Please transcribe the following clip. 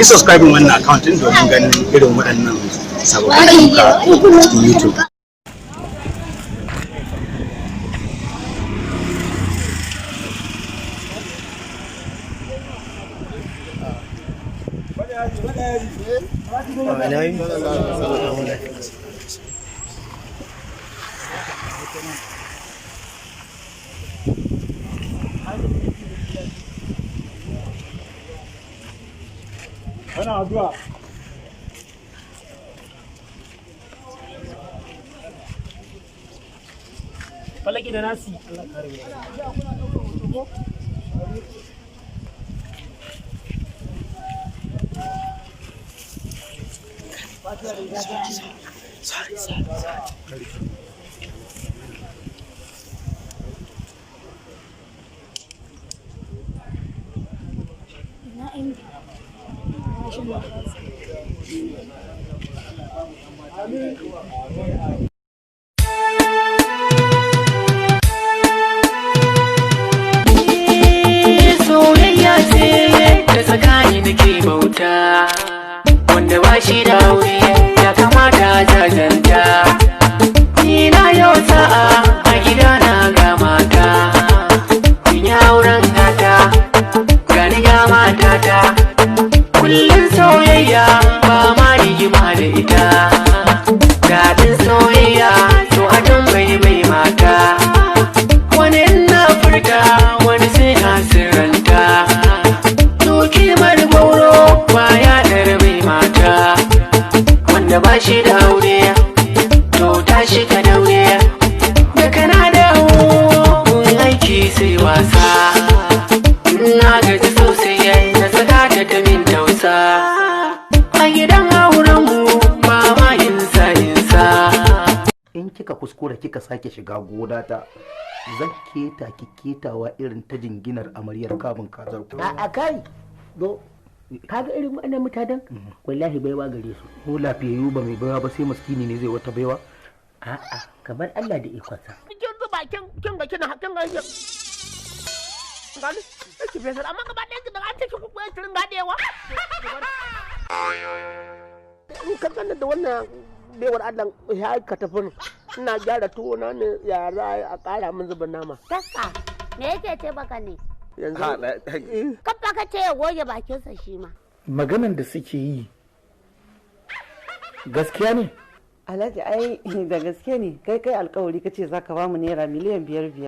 yi subscribe wannan account din domin ganin irin waɗannan sababbin ayyuka a cikin YouTube. Ana addu'a. Falaki da nasi Allah kare mu. Sorry. Soyayya ce ta tsakani nake bauta, wanda ba shi da aure ya kamata jajanta. Ni na yau sa'a a gida na ga mata, in yi auren gata gani ga matata. Kullum soyayya ba ma rigima da ita, daɗin soyayya to a tambayi mai mata. Wani na furta wani sai na sirranta, to kimar gauro ba ya ɗara mai mata. Wanda ba shi da aure to tashi ka daure, da kana dawo mun aiki sai wasa. Na gaji sosai na saka ta min tausa, a gidan aurenmu ba ma insa. In kika kuskura kika sake shiga gona ta, zan keta ki ketawa irin ta jinginar amaryar kamun kazar ku. A kai do kaga irin wannan mutanen wallahi baiwa gare su. Ko lafiyayyu ba mai baiwa ba sai maskini ne zai wata baiwa. A'a kamar Allah da ikonsa. Kin zuba kin ga kina gani ki fesa amma gaba ɗaya da an take ku koyi tirin gadewa. In ka sanar da wannan bewar Allah ya ka tafi ina gyara tuwo na ne ya za a ƙara min zubin nama. Taska, me yake ce baka ne? Yanzu Kafa ka ce ya goge bakinsa shi ma. Maganan da suke yi gaskiya ne? Alhaji ai da gaske ne kai alkawari kace zaka ba mu naira miliyan 5.